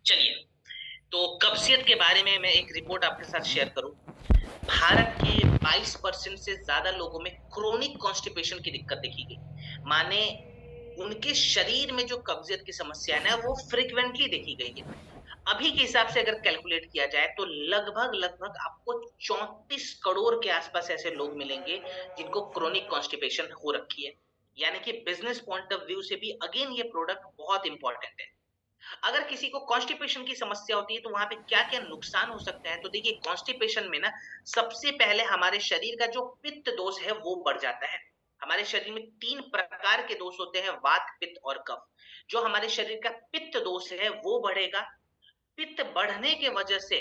चलिए, तो कब्जियत के बारे में मैं एक रिपोर्ट आपके साथ शेयर करूं। भारत के 22% से ज्यादा लोगों में क्रोनिक कॉन्स्टिपेशन की दिक्कत देखी गई। माने उनके शरीर में जो कब्जियत की समस्या है ना, वो फ्रिक्वेंटली देखी गई है। अभी के हिसाब से अगर कैलकुलेट किया जाए तो लगभग लगभग आपको 34 करोड़ के आसपास ऐसे लोग मिलेंगे जिनको क्रोनिक कॉन्स्टिपेशन हो रखी है। यानी कि बिजनेस पॉइंट ऑफ व्यू से भी अगेन ये प्रोडक्ट बहुत इंपॉर्टेंट है। अगर किसी को कॉन्स्टिपेशन की समस्या होती है तो वहां पे क्या-क्या नुकसान हो सकता है, तो देखिए कॉन्स्टिपेशन में ना सबसे पहले हमारे शरीर का जो पित्त दोष है वो बढ़ जाता है। हमारे शरीर में 3 प्रकार के दोष होते हैं, वात, पित्त और कफ। जो हमारे शरीर का पित्त दोष है वो बढ़ेगा। पित्त बढ़ने के वजह से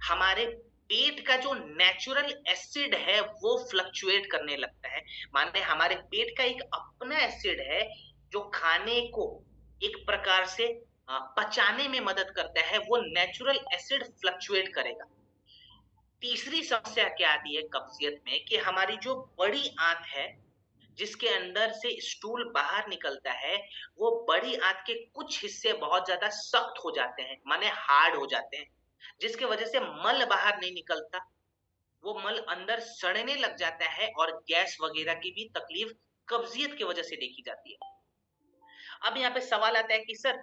हमारे पेट का जो नेचुरल एसिड है वो फ्लक्चुएट करने लगता है। माने हमारे पेट का एक अपना एसिड है जो खाने को एक प्रकार से पचाने में मदद करता है, वो नेचुरल एसिड फ्लक्चुएट करेगा। तीसरी समस्या क्या आती है कब्जियत में कि हमारी जो बड़ी आंत है, जिसके अंदर से स्टूल बाहर निकलता है, वो बड़ी आंत के कुछ हिस्से बहुत ज्यादा सख्त हो जाते हैं, माने हार्ड हो जाते हैं, जिसकी वजह से मल बाहर नहीं निकलता। वो मल अंदर सड़ने लग जाता है और गैस वगैरह की भी तकलीफ कब्जियत की वजह से देखी जाती है। अब यहाँ पे सवाल आता है कि सर,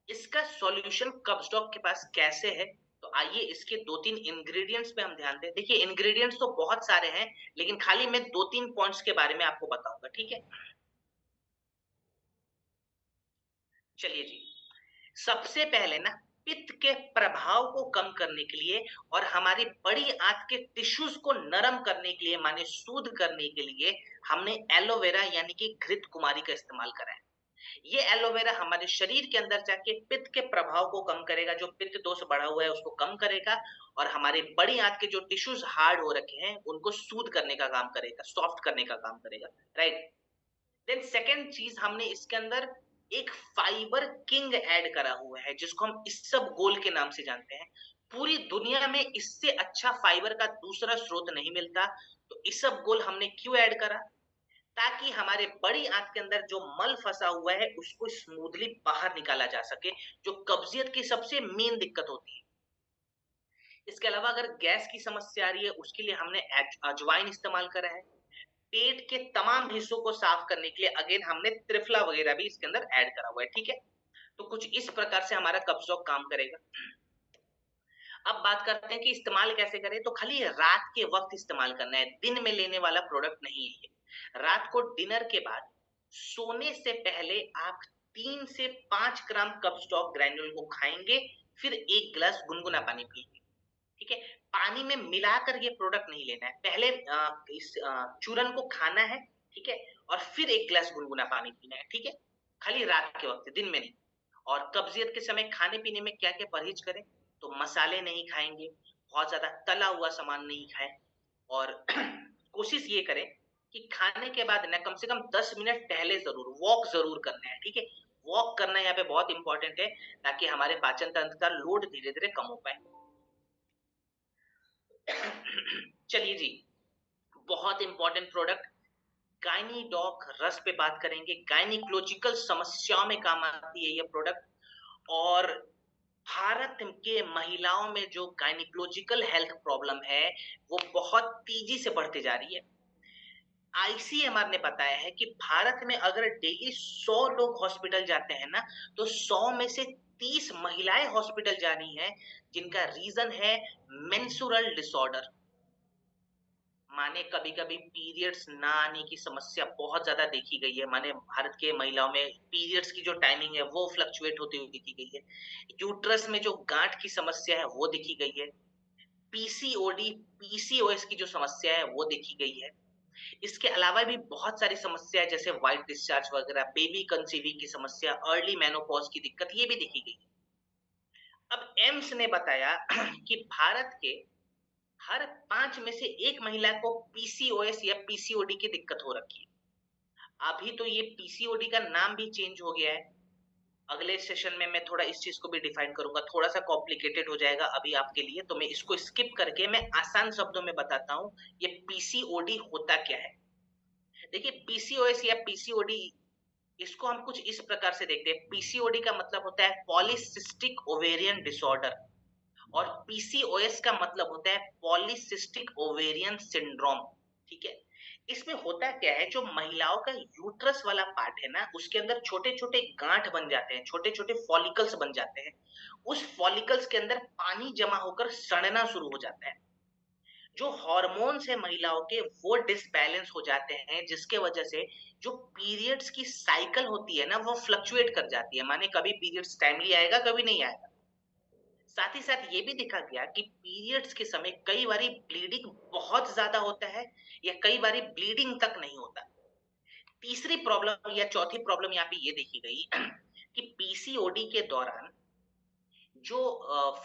इसका सॉल्यूशन कब्ज़-डॉग के पास कैसे है? तो आइए इसके 2-3 इंग्रीडिएंट्स पे हम ध्यान दें। देखिए इंग्रीडिएंट्स तो बहुत सारे हैं, लेकिन खाली मैं 2-3 पॉइंट्स के बारे में आपको बताऊँगा, ठीक है? चलिए जी, सबसे पहले ना पित्त के प्रभाव को कम करने के लिए और हमारी बड़ी आंत के टिश्यूज को नरम करने के लिए, माने सूद करने के लिए, हमने एलोवेरा यानी कि घृत कुमारी का इस्तेमाल करा है। ये एलोवेरा हमारे शरीर के अंदर जाके पित्त के प्रभाव को कम करेगा, जो पित्त दोष बढ़ा हुआ है उसको कम करेगा और हमारे बड़ी आंत के जो टिश्यूज हार्ड हो रखे हैं उनको सूद करने का काम करेगा, सॉफ्ट करने का काम करेगा, राइट। देन सेकंड चीज, हमने इसके अंदर एक फाइबर किंग ऐड करा हुआ है जिसको हम इसबगोल के नाम से जानते हैं। पूरी दुनिया में इससे अच्छा फाइबर का दूसरा स्रोत नहीं मिलता। तो इसबगोल हमने क्यों ऐड करा? ताकि हमारे बड़ी आंत के अंदर जो मल फंसा हुआ है उसको स्मूथली बाहर निकाला जा सके, जो कब्जियत की सबसे मेन दिक्कत होती है। इसके अलावा अगर गैस की समस्या आ रही है उसके लिए हमने अजवाइन इस्तेमाल करा है। पेट के तमाम हिस्सों को साफ करने के लिए अगेन हमने त्रिफला वगैरह भी इसके अंदर ऐड करा हुआ है, ठीक है। तो कुछ इस प्रकार से हमारा कब्ज काम करेगा। अब बात करते हैं कि इस्तेमाल कैसे करें, तो खाली रात के वक्त इस्तेमाल करना है, दिन में लेने वाला प्रोडक्ट नहीं है ये। रात को डिनर के बाद सोने से पहले आप 3 से 5 ग्राम कपस्टॉक ग्रैन्यूल को खाएंगे, फिर 1 गिलास गुनगुना पानी पिएंगे, ठीक है। पानी में मिलाकर ये प्रोडक्ट नहीं लेना है, पहले इस चूरन को खाना है, ठीक है, और फिर 1 गिलास गुनगुना पानी पीना है, ठीक है। खाली रात के वक्त, दिन में नहीं। और कब्जियत के समय खाने पीने में क्या क्या परहेज करें, तो मसाले नहीं खाएंगे, बहुत ज्यादा तला हुआ सामान नहीं खाएं, और कोशिश ये करें कि खाने के बाद ना कम से कम 10 मिनट टहले जरूर, वॉक जरूर करना है, ठीक है। वॉक करना यहाँ पे बहुत इंपॉर्टेंट है ताकि हमारे पाचन तंत्र का लोड धीरे धीरे कम हो पाए। चलिए जी, बहुत इंपॉर्टेंट प्रोडक्ट गायनी डॉक रस पे बात करेंगे। गायनिकोलॉजिकल समस्याओं में काम आती है ये प्रोडक्ट। और भारत के महिलाओं में जो गायनिकोलॉजिकल हेल्थ प्रॉब्लम है वो बहुत तेजी से बढ़ती जा रही है। आईसीएमआर ने बताया है कि भारत में अगर डेली 100 लोग हॉस्पिटल जाते हैं ना, तो 100 में से 30 महिलाएं हॉस्पिटल जा रही हैं, जिनका रीजन है मेंस्ट्रुअल डिसऑर्डर। माने कभी-कभी पीरियड्स ना आने की समस्या बहुत ज़्यादा देखी गई है। माने भारत के महिलाओं में पीरियड्स की जो टाइमिंग है वो फ्लक्चुएट होती हुई देखी गई है। यूट्रस में जो गाँठ की समस्या है वो देखी गई है। पीसीओडी, पीसीओएस की जो समस्या है वो देखी गई है। इसके अलावा भी बहुत सारी समस्या है जैसे व्हाइट डिस्चार्ज वगैरह, बेबी कंसीविंग की समस्या, अर्ली मेनोपॉज की दिक्कत, ये भी देखी गई है। अब एम्स ने बताया कि भारत के हर 5 में से 1 महिला को पीसीओएस या पीसीओडी की दिक्कत हो रखी है। अभी तो ये पीसीओडी का नाम भी चेंज हो गया है। अगले सेशन में मैं थोड़ा इस चीज को भी डिफाइन करूंगा, थोड़ा सा कॉम्प्लिकेटेड हो जाएगा अभी आपके लिए, तो मैं इसको स्किप करके मैं आसान शब्दों में बताता हूँ ये पीसीओडी होता क्या है। देखिए पीसीओएस या पीसीओडी इसको हम कुछ इस प्रकार से देखते हैं। पीसीओडी का मतलब होता है पॉलीसिस्टिक ओवेरियन डिसऑर्डर, और पीसीओएस का मतलब होता है पॉलीसिस्टिक ओवेरियन सिंड्रोम। ठीक है, इसमें होता क्या है, जो महिलाओं का यूट्रस वाला पार्ट है ना, उसके अंदर छोटे छोटे गांठ बन जाते हैं, छोटे छोटे फॉलिकल्स बन जाते हैं। उस फॉलिकल्स के अंदर पानी जमा होकर सड़ना शुरू हो जाता है। जो हार्मोन्स है महिलाओं के, वो डिसबैलेंस हो जाते हैं, जिसके वजह से जो पीरियड्स की साइकिल होती है ना, वो फ्लक्चुएट कर जाती है। माने कभी पीरियड्स टाइमली आएगा, कभी नहीं आएगा। साथ ही साथ ये भी देखा गया कि पीरियड्स के समय कई बारी ब्लीडिंग बहुत ज्यादा होता है, या कई बारी ब्लीडिंग तक नहीं होता। तीसरी प्रॉब्लम या चौथी प्रॉब्लम यहाँ पे ये देखी गई कि पीसीओडी के दौरान जो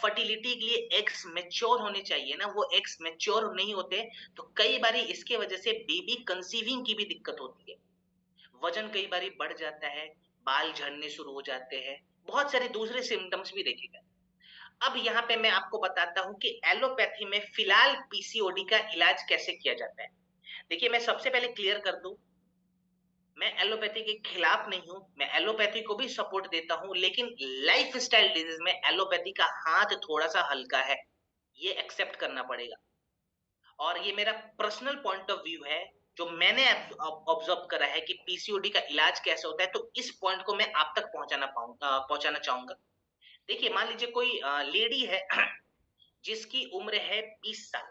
फर्टिलिटी के लिए एग्स मैच्योर होने चाहिए ना, वो एग्स मैच्योर नहीं होते। तो कई बारी इसके वजह से बेबी कंसीविंग की भी दिक्कत होती है। वजन कई बारी बढ़ जाता है, बाल झड़ने शुरू हो जाते हैं, बहुत सारे दूसरे सिम्टम्स भी देखे गए। अब यहाँ पे मैं आपको बताता हूँ कि एलोपैथी में फिलहाल पीसीओडी का इलाज कैसे किया जाता है। देखिए, मैं सबसे पहले क्लियर कर दूं, मैं एलोपैथी के खिलाफ नहीं हूँ, मैं एलोपैथी को भी सपोर्ट देता हूँ, लेकिन लाइफस्टाइल डिजीज में एलोपैथी का हाथ थोड़ा सा हल्का है, ये एक्सेप्ट करना पड़ेगा। और ये मेरा पर्सनल पॉइंट ऑफ व्यू है, जो मैंने ऑब्जर्व करा है कि पीसीओडी का इलाज कैसे होता है। तो इस पॉइंट को मैं आप तक पहुंचाना चाहूंगा। देखिए, मान लीजिए कोई लेडी है जिसकी उम्र है 20 साल।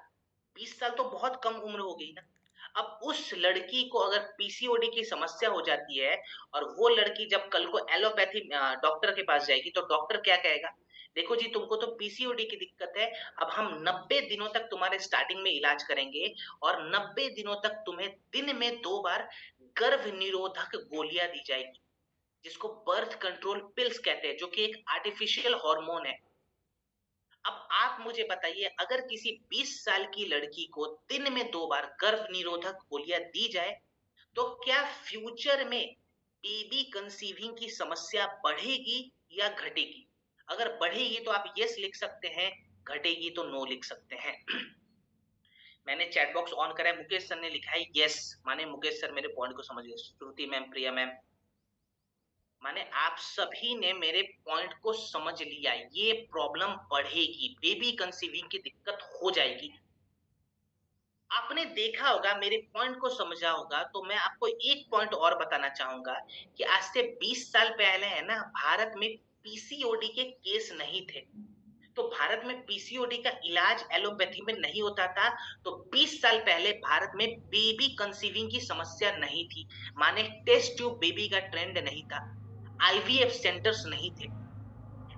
20 साल तो बहुत कम उम्र हो गई ना। अब उस लड़की को अगर पीसीओडी की समस्या हो जाती है, और वो लड़की जब कल को एलोपैथी डॉक्टर के पास जाएगी, तो डॉक्टर क्या कहेगा, देखो जी, तुमको तो पीसीओडी की दिक्कत है, अब हम 90 दिनों तक तुम्हारे स्टार्टिंग में इलाज करेंगे, और 90 दिनों तक तुम्हें दिन में 2 बार गर्भ निरोधक गोलियां दी जाएगी, जिसको बर्थ कंट्रोल पिल्स कहते हैं, जो कि एक आर्टिफिशियल हार्मोन है। अब आप मुझे बताइए, अगर किसी 20 साल की लड़की को दिन में 2 बार गर्भ निरोधक गोलियां दी जाए, तो क्या फ्यूचर में बेबी कंसीविंग की समस्या बढ़ेगी या घटेगी? अगर बढ़ेगी तो आप यस लिख सकते हैं, घटेगी तो नो लिख सकते हैं। मैंने चैट बॉक्स ऑन करा है, मुकेश सर ने लिखा है यस, माने मुकेश सर मेरे पॉइंट को समझ गए। श्रुति मैम, प्रिया मैम, माने आप सभी ने मेरे पॉइंट को समझ लिया। ये प्रॉब्लम बढ़ेगी, बेबी कंसीविंग की दिक्कत हो जाएगी। आपने देखा होगा, मेरे पॉइंट को समझा होगा, तो मैं आपको एक पॉइंट और बताना चाहूंगा कि आज से 20 साल पहले है ना, भारत में पीसीओडी के केस नहीं थे। तो भारत में पीसीओडी का इलाज एलोपैथी में नहीं होता था। तो 20 साल पहले भारत में बेबी कंसीविंग की समस्या नहीं थी, माने टेस्ट ट्यूब बेबी का ट्रेंड नहीं था, आईवीएफ सेंटर्स नहीं थे।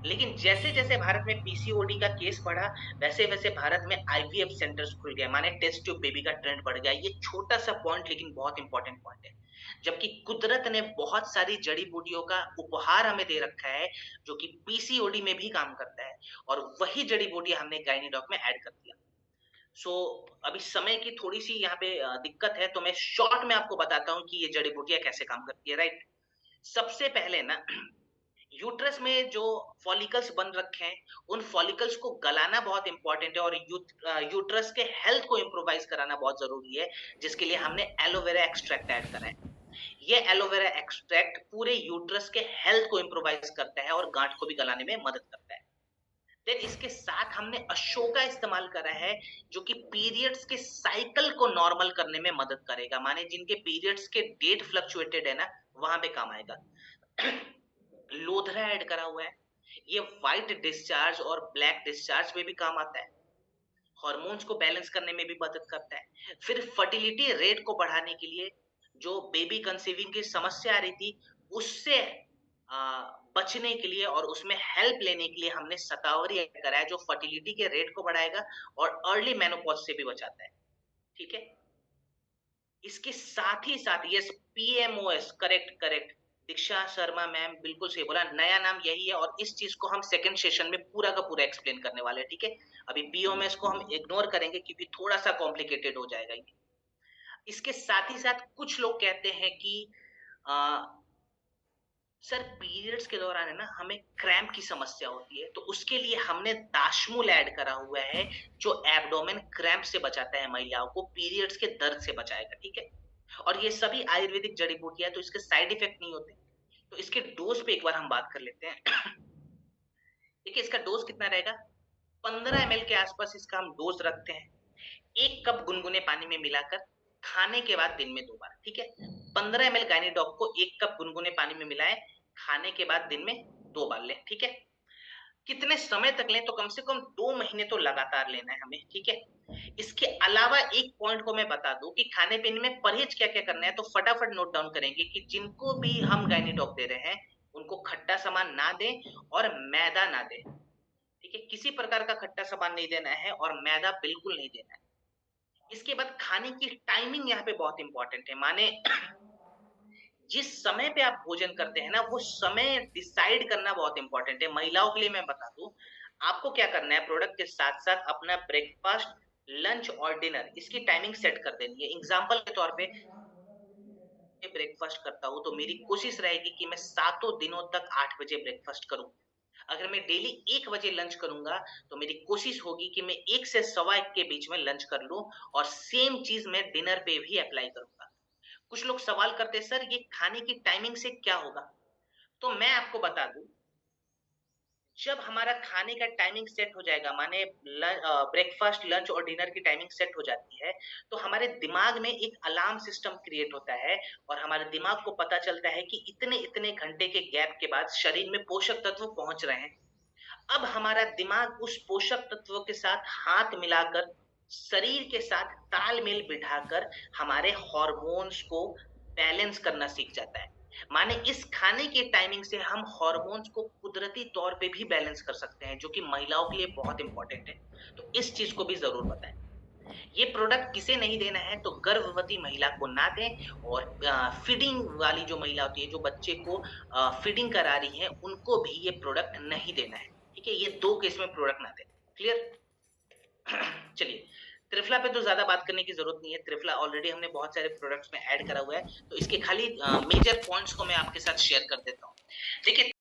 लेकिन जैसे जैसे भारत में पीसीओडी का केस बढ़ा, वैसे वैसे भारत में आईवीएफ सेंटर्स खुल गए, माने टेस्ट ट्यूब बेबी का ट्रेंड बढ़ गया। ये छोटा सा पॉइंट, लेकिन बहुत इंपॉर्टेंट पॉइंट है। जबकि कुदरत ने बहुत सारी जड़ी बूटियों का उपहार हमें दे रखा है, जो कि पीसीओडी में भी काम करता है, और वही जड़ी बूटी हमने गायनी डॉक में ऐड कर दिया। सो अभी समय की थोड़ी सी यहाँ पे दिक्कत है, तो मैं शॉर्ट में आपको बताता हूँ कि ये जड़ी बूटियां कैसे काम करती है। राइट, सबसे पहले ना, यूट्रस में जो फॉलिकल्स बन रखे हैं, उन फॉलिकल्स को गलाना बहुत इंपॉर्टेंट है, और यूट्रस के हेल्थ को इम्प्रोवाइज कराना बहुत जरूरी है, जिसके लिए हमने एलोवेरा एक्सट्रैक्ट ऐड करा है। ये एलोवेरा एक्सट्रैक्ट पूरे यूट्रस के हेल्थ को इम्प्रोवाइज करता है, और गांठ को भी गलाने में मदद करता है। देन इसके साथ हमने अशोका इस्तेमाल करा है, जो कि पीरियड्स के साइकिल को नॉर्मल करने में मदद करेगा, माने जिनके पीरियड्स के डेट फ्लक्चुएटेड है ना, वहां पे काम आएगा। लोधरा ऐड करा हुआ है, ये व्हाइट डिस्चार्ज और ब्लैक डिस्चार्ज में भी काम आता है, हार्मोन्स को बैलेंस करने में भी मदद करता है। फिर फर्टिलिटी रेट को बढ़ाने के लिए, जो बेबी कंसीविंग की समस्या आ रही थी, उससे बचने के लिए और उसमें हेल्प लेने के लिए हमने शतावरी ऐड करा है, जो फर्टिलिटी के रेट को बढ़ाएगा और अर्ली मेनोपॉज से भी बचाता है। ठीक है, इसके साथ ही साथ ये पीएमओएस, करेक्ट करेक्ट, दीक्षा शर्मा मैम बिल्कुल सही बोला, नया नाम यही है, और इस चीज को हम सेकंड सेशन में पूरा का पूरा एक्सप्लेन करने वाले हैं। ठीक है, अभी पीएमओएस को हम इग्नोर करेंगे, क्योंकि थोड़ा सा कॉम्प्लिकेटेड हो जाएगा ये। इसके साथ ही साथ कुछ लोग कहते हैं कि आ, सर पीरियड्स के दौरान है ना, हमें क्रैम्प की समस्या होती है, तो उसके लिए हमने दाशमूल ऐड करा हुआ है, जो एब्डोमेन क्रैम्प से बचाता है, महिलाओं को पीरियड्स के दर्द से बचाएगा। ठीक है, और ये सभी आयुर्वेदिक जड़ी बूटियां, तो इसके साइड इफेक्ट नहीं होते। तो इसके डोज पे एक बार हम बात कर लेते हैं। देखिए इसका डोज कितना रहेगा, 15 ml के आसपास इसका हम डोज रखते हैं। 1 कप गुनगुने पानी में मिलाकर खाने के बाद दिन में 2 बार, ठीक है? 15 ml गायनीडॉक को 1 कप गुनगुने पानी में मिलाएँ, खाने के बाद दिन में 2 बार लें, ठीक है? कितने समय तक लें, तो कम से कम 2 महीने तो लगातार लेना है हमें, ठीक है? इसके अलावा एक पॉइंट को मैं बता दूँ कि खाने-पीने में परहेज़ क्या-क्या करना है, तो फटाफट नोट डाउन करेंगे कि जिनको भी हम गायनीडॉक दे रहे हैं, उनको खट्टा सामान ना दें और मैदा ना दें, ठीक है? किसी प्रकार का खट्टा सामान नहीं देना है और मैदा बिल्कुल नहीं देना है। इसके बाद खाने की टाइमिंग यहाँ पे बहुत इम्पोर्टेंट है। माने जिस समय पे आप भोजन करते हैं ना, वो समय डिसाइड करना बहुत इम्पोर्टेंट है। महिलाओं के लिए मैं बता दूँ, आपको क्या करना है, प्रोडक्ट के साथ-साथ अपना ब्रेकफ़ास्ट, लंच और डिनर इसकी टाइमिंग सेट कर देनी है। एग्ज़ाम्पल के तौर पे मैं ब्रेकफ़ास्ट करता हूँ, तो मेरी कोशिश रहेगी कि मैं सातों दिनों तक 8 बजे ब्रेकफ़ास्ट करूँ। अगर मैं डेली 1 बजे लंच करूँगा, तो मेरी कोशिश होगी कि मैं 1 से सवा 1 के बीच में लंच कर लूँ और सेम चीज़ मैं डिनर पे भी अप्लाई करूँगा। कुछ लोग सवाल करते हैं, सर ये खाने की टाइमिंग से क्या होगा? तो मैं आपको बता दूँ, जब हमारा खाने का टाइमिंग सेट हो जाएगा, माने ब्रेकफ़ास्ट, लंच और डिनर की टाइमिंग सेट हो जाती है, तो हमारे दिमाग में एक अलार्म सिस्टम क्रिएट होता है और हमारे दिमाग को पता चलता है कि इतने-इतने घंटे के गैप के बाद शरीर में पोषक तत्व पहुँच रहे हैं। अब हमारा दिमाग उस पोषक तत्वों के साथ हाथ मिलाकर, शरीर के साथ तालमेल बिठाकर हमारे हॉर्मोन्स को बैलेंस करना सीख जाता है। माने इस खाने के टाइमिंग से हम हॉर्मोन्स को कुदरती तौर पे भी बैलेंस कर सकते हैं, जो कि महिलाओं के लिए बहुत इम्पोर्टेंट है। तो इस चीज़ को भी ज़रूर बताएँ। ये प्रोडक्ट किसे नहीं देना है, तो गर्भवती महिला को ना दें और फीडिंग वाली जो महिला होती है, जो बच्चे को फीडिंग करा रही हैं, उनको भी ये प्रोडक्ट नहीं देना है। ठीक है? ये 2 केस में प्रोडक्ट ना दें। क्लियर? चलिए, त्रिफला पे तो ज़्यादा बात करने की ज़रूरत नहीं है। त्रिफला ऑलरेडी हमने बहुत सारे प्रोडक्ट्स में ऐड करा हुआ है, तो इसके खाली मेजर पॉइंट्स को मैं आपके साथ शेयर कर देता हूँ। देखिए